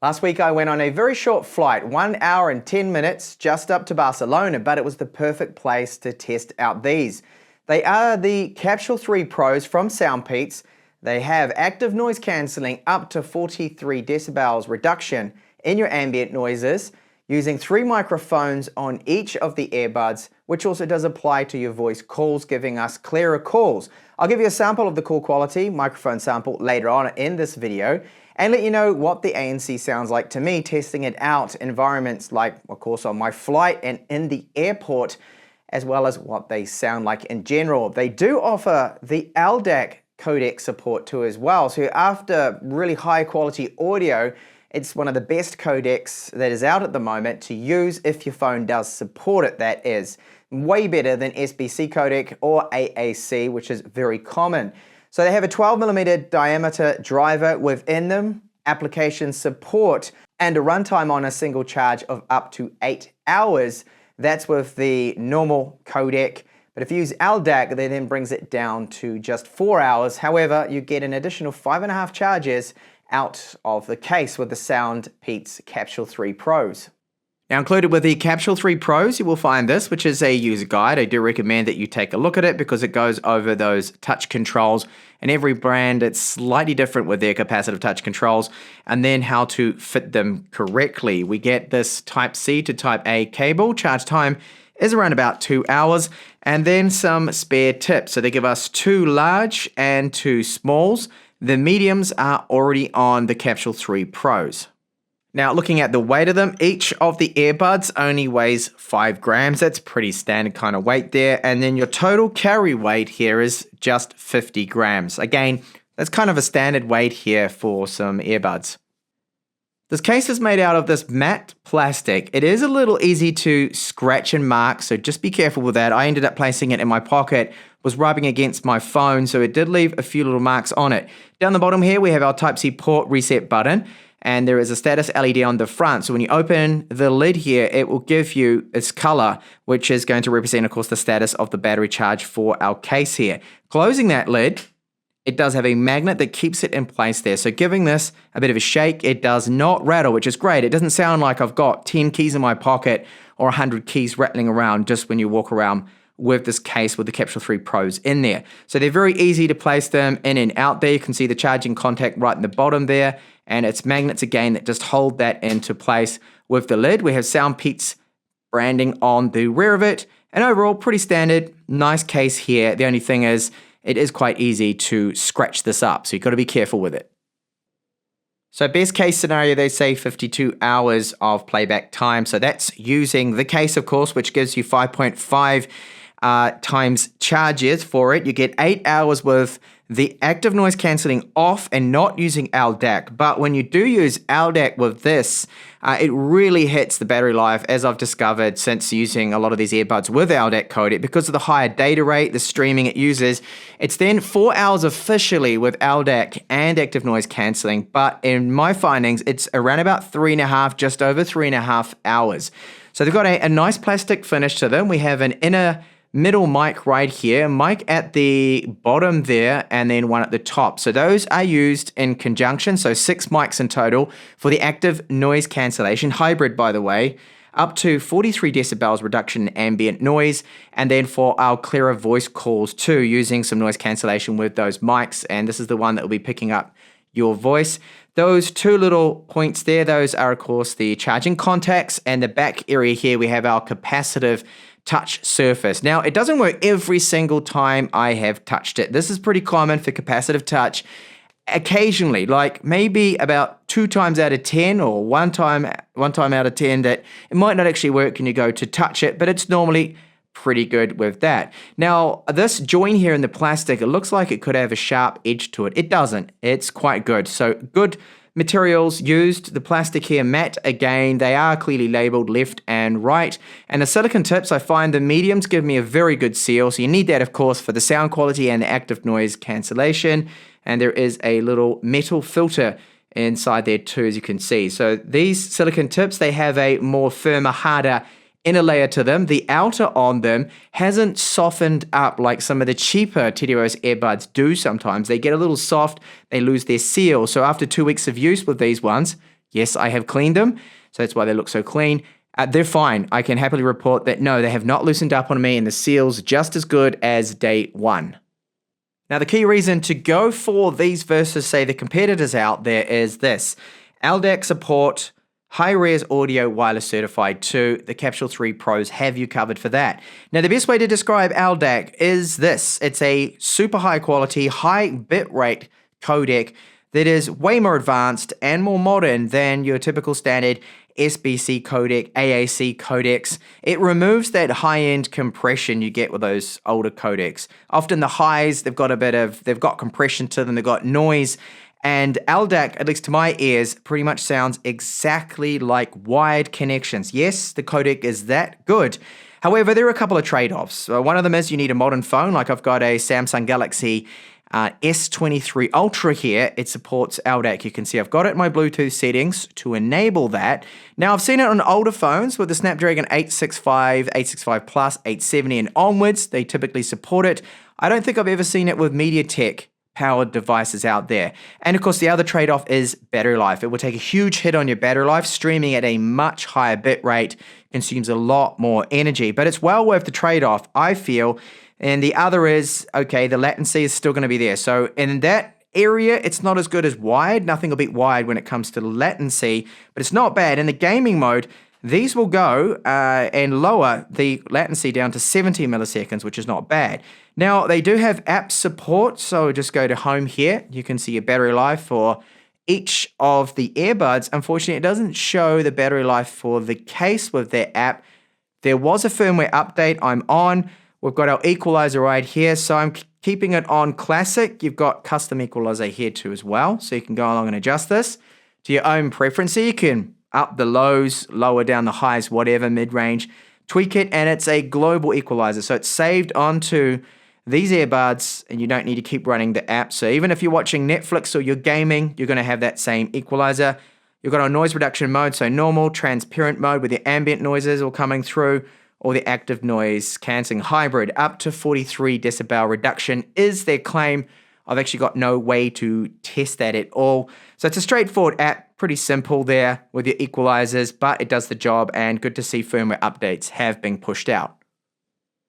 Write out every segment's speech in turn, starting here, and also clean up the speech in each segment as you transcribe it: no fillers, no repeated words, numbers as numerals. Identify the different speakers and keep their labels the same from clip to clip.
Speaker 1: Last week I went on a very short flight, 1 hour and 10 minutes, just up to Barcelona, but it was the perfect place to test out these. They are the Capsule3 Pros from SoundPEATS. They have active noise cancelling up to 43 decibels reduction in your ambient noises, using 3 microphones on each of the earbuds, which also does apply to your voice calls, giving us clearer calls. I'll give you a sample of the call quality, microphone sample, later on in this video, and let you know what the ANC sounds like to me, testing it out environments like, of course, on my flight and in the airport, as well as what they sound like in general. They do offer the LDAC codec support too as well, so after really high quality audio, it's one of the best codecs that is out at the moment to use if your phone does support it, that is. Way better than SBC codec or AAC, which is very common. So they have a 12mm diameter driver within them, application support, and a runtime on a single charge of up to 8 hours. That's with the normal codec. But if you use LDAC, that then brings it down to just 4 hours. However, you get an additional 5.5 charges out of the case with the SoundPEATS Capsule3 Pros. Now, included with the Capsule3 Pros, you will find this, which is a user guide. I do recommend that you take a look at it because it goes over those touch controls. And every brand, it's slightly different with their capacitive touch controls, and then how to fit them correctly. We get this Type-C to Type-A cable. Charge time is around about 2 hours, and then some spare tips. So they give us 2 large and 2 smalls. The mediums are already on the Capsule3 Pros. Now, looking at the weight of them, each of the earbuds only weighs 5 grams. That's pretty standard kind of weight there. And then your total carry weight here is just 50 grams. Again, that's kind of a standard weight here for some earbuds. This case is made out of this matte plastic. It is a little easy to scratch and mark, so just be careful with that. I ended up placing it in my pocket, was rubbing against my phone, so it did leave a few little marks on it. Down the bottom here, we have our Type-C port reset button, and there is a status LED on the front. So when you open the lid here, it will give you its color, which is going to represent, of course, the status of the battery charge for our case here. Closing that lid, it does have a magnet that keeps it in place there. So giving this a bit of a shake, it does not rattle, which is great. It doesn't sound like I've got 10 keys in my pocket or 100 keys rattling around just when you walk around with this case with the Capsule3 Pros in there. So they're very easy to place them in and out there. You can see the charging contact right in the bottom there, and it's magnets again that just hold that into place with the lid. We have SoundPEATS branding on the rear of it, and overall pretty standard, nice case here. The only thing is it is quite easy to scratch this up, so you've got to be careful with it. So best case scenario, they say 52 hours of playback time. So that's using the case, of course, which gives you 5.5 times charges for it. You get 8 hours with the active noise cancelling off and not using LDAC. But when you do use LDAC with this, it really hits the battery life, as I've discovered since using a lot of these earbuds with LDAC codec. Because of the higher data rate, the streaming it uses, it's then 4 hours officially with LDAC and active noise cancelling. But in my findings, it's around about 3.5, just over 3.5 hours. So they've got a nice plastic finish to them. We have an inner middle mic right here, mic at the bottom there, and then one at the top. So those are used in conjunction, so 6 mics in total for the active noise cancellation, hybrid by the way, up to 43 decibels reduction in ambient noise, and then for our clearer voice calls too, using some noise cancellation with those mics, and this is the one that will be picking up your voice. Those 2 little points there, those are of course the charging contacts, and the back area here we have our capacitive touch surface. Now, it doesn't work every single time I have touched it. This is pretty common for capacitive touch. Occasionally, like maybe about 2 times out of 10 or one time out of 10 that it might not actually work when you go to touch it, but it's normally pretty good with that. Now, this join here in the plastic, it looks like it could have a sharp edge to it. It doesn't. It's quite good. So good materials used. The plastic here matte, again, they are clearly labeled left and right. And the silicone tips, I find the mediums give me a very good seal. So you need that, of course, for the sound quality and the active noise cancellation. And there is a little metal filter inside there too, as you can see. So these silicone tips, they have a more firmer, harder inner layer to them. The outer on them hasn't softened up like some of the cheaper TechTablets earbuds do sometimes. They get a little soft, they lose their seal. So after 2 weeks of use with these ones, Yes, I have cleaned them, so that's why they look so clean. They're fine. I can happily report that no, they have not loosened up on me, and the seal's just as good as day one. Now, the key reason to go for these versus, say, the competitors out there is this. LDAC support, high-res audio wireless certified too. The Capsule3 Pros have you covered for that. Now, the best way to describe LDAC is this. It's a super high-quality, high bitrate codec that is way more advanced and more modern than your typical standard SBC codec, AAC codecs. It removes that high-end compression you get with those older codecs. Often the highs, they've got compression to them, they've got noise, and LDAC, at least to my ears, pretty much sounds exactly like wired connections. Yes, the codec is that good. However, there are a couple of trade-offs. One of them is you need a modern phone, like I've got a Samsung Galaxy S23 Ultra here. It supports LDAC. You can see I've got it in my Bluetooth settings to enable that. Now, I've seen it on older phones with the Snapdragon 865, 865 Plus, 870 and onwards. They typically support it. I don't think I've ever seen it with MediaTek powered devices out there. And of course, the other trade-off is battery life. It will take a huge hit on your battery life. Streaming at a much higher bit rate consumes a lot more energy, but it's well worth the trade-off, I feel. And the other is, okay, the latency is still going to be there. So in that area, it's not as good as wired. Nothing will beat wired when it comes to latency, but it's not bad. In the gaming mode, these will go and lower the latency down to 70 milliseconds, which is not bad. Now, they do have app support, so just go to home here. You can see your battery life for each of the earbuds. Unfortunately, it doesn't show the battery life for the case with their app. There was a firmware update I'm on. We've got our equalizer right here, so I'm keeping it on classic. You've got custom equalizer here too as well, so you can go along and adjust this to your own preference. So you can up the lows, lower down the highs, whatever, mid-range, tweak it, and it's a global equalizer. So it's saved onto these earbuds, and you don't need to keep running the app. So even if you're watching Netflix or you're gaming, you're going to have that same equalizer. You've got a noise reduction mode, so normal, transparent mode with the ambient noises all coming through, or the active noise cancelling hybrid. Up to 43 decibel reduction is their claim. I've actually got no way to test that at all. So it's a straightforward app, pretty simple there with your equalizers, but it does the job, and good to see firmware updates have been pushed out.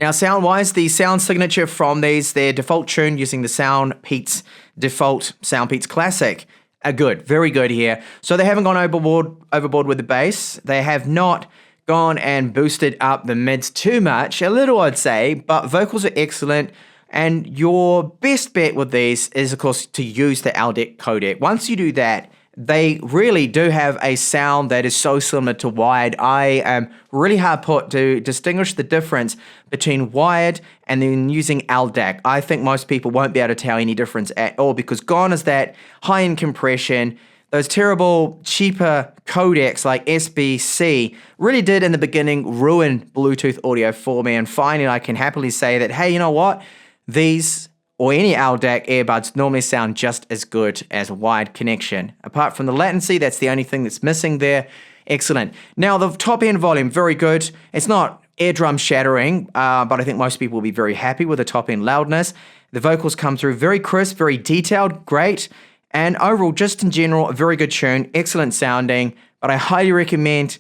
Speaker 1: Now, sound-wise, the sound signature from these, their default tune using the SoundPEATS default SoundPEATS Classic are good, very good here. So they haven't gone overboard with the bass. They have not gone and boosted up the mids too much, a little I'd say, but vocals are excellent. And your best bet with these is, of course, to use the LDAC codec. Once you do that, they really do have a sound that is so similar to wired. I am really hard put to distinguish the difference between wired and then using LDAC. I think most people won't be able to tell any difference at all, because gone is that high-end compression. Those terrible, cheaper codecs like SBC really did in the beginning ruin Bluetooth audio for me. And finally, I can happily say that, hey, you know what? These or any LDAC earbuds normally sound just as good as a wired connection. Apart from the latency, that's the only thing that's missing there. Excellent. Now, the top end volume, very good. It's not eardrum shattering, but I think most people will be very happy with the top end loudness. The vocals come through very crisp, very detailed, great. And overall, just in general, a very good tune, excellent sounding, but I highly recommend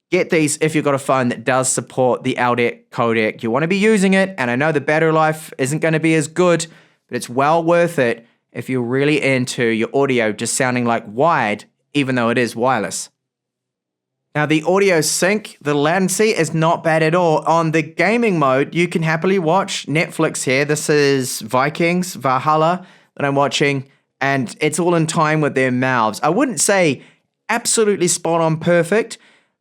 Speaker 1: get these if you've got a phone that does support the LDAC codec. You want to be using it, and I know the battery life isn't going to be as good, but it's well worth it if you're really into your audio just sounding like wired, even though it is wireless. Now, the audio sync, the latency is not bad at all. On the gaming mode, you can happily watch Netflix here. This is Vikings, Valhalla, that I'm watching, and it's all in time with their mouths. I wouldn't say absolutely spot on perfect,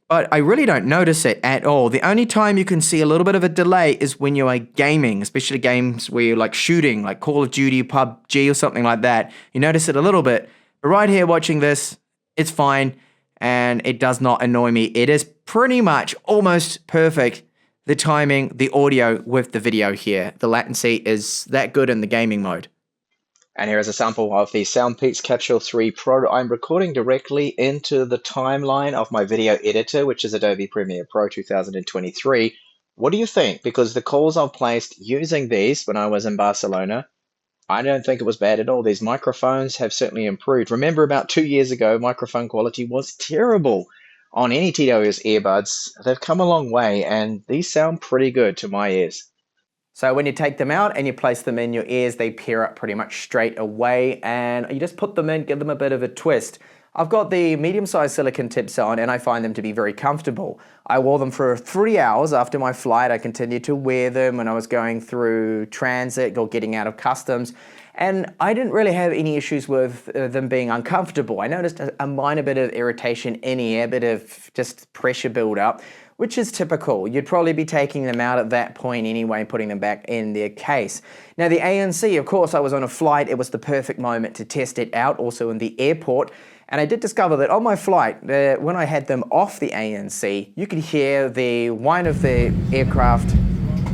Speaker 1: but I really don't notice it at all. The only time you can see a little bit of a delay is when you are gaming, especially games where you're like shooting, like Call of Duty, PUBG or something like that. You notice it a little bit. But right here watching this, it's fine, and it does not annoy me. It is pretty much almost perfect, the timing, the audio with the video here. The latency is that good in the gaming mode. And here is a sample of the SoundPEATS Capsule3 Pro. I'm recording directly into the timeline of my video editor, which is Adobe Premiere Pro 2023. What do you think? Because the calls I've placed using these when I was in Barcelona
Speaker 2: I don't think it was bad at all. These microphones have certainly improved. Remember about 2 years ago, microphone quality was terrible on any TWS earbuds. They've come a long way, and these sound pretty good to my ears.
Speaker 1: So when you take them out and you place them in your ears, they pair up pretty much straight away, and you just put them in, give them a bit of a twist. I've got the medium-sized silicone tips on, and I find them to be very comfortable. I wore them for 3 hours after my flight. I continued to wear them when I was going through transit or getting out of customs, and I didn't really have any issues with them being uncomfortable. I noticed a minor bit of irritation in ear, a bit of just pressure build-up, which is typical. You'd probably be taking them out at that point anyway and putting them back in their case. Now the ANC, of course, I was on a flight. It was the perfect moment to test it out, also in the airport. And I did discover that on my flight, when I had them off the ANC, you could hear the whine of the aircraft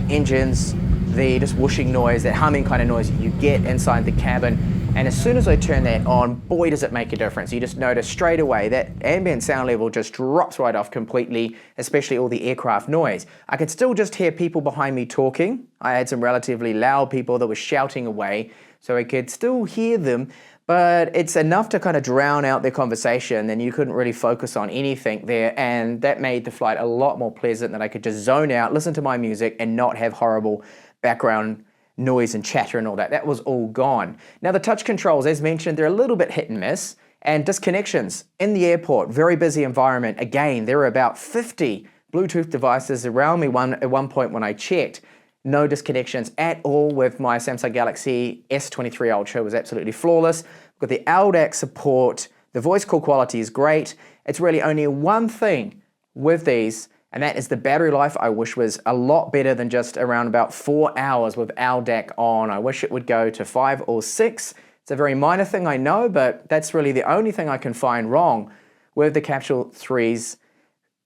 Speaker 1: engines, the just whooshing noise, that humming kind of noise you get inside the cabin. And as soon as I turn that on, boy, does it make a difference. You just notice straight away that ambient sound level just drops right off completely, especially all the aircraft noise. I could still just hear people behind me talking. I had some relatively loud people that were shouting away, so I could still hear them, but it's enough to kind of drown out their conversation, and you couldn't really focus on anything there, and that made the flight a lot more pleasant, that I could just zone out, listen to my music, and not have horrible background noise and chatter and all that. That was all gone. Now the touch controls, as mentioned, they're a little bit hit and miss, and disconnections in the airport, very busy environment. Again, there were about 50 Bluetooth devices around me at one point when I checked. No disconnections at all with my Samsung Galaxy S23 Ultra. It was absolutely flawless. We've got the LDAC support. The voice call quality is great. It's really only one thing with these, and that is the battery life. I wish was a lot better than just around about 4 hours with LDAC on. I wish it would go to 5 or 6. It's a very minor thing, I know, but that's really the only thing I can find wrong with the Capsule 3's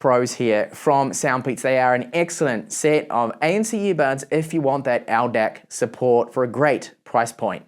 Speaker 1: Pros here from SoundPEATS. They are an excellent set of ANC earbuds if you want that LDAC support for a great price point.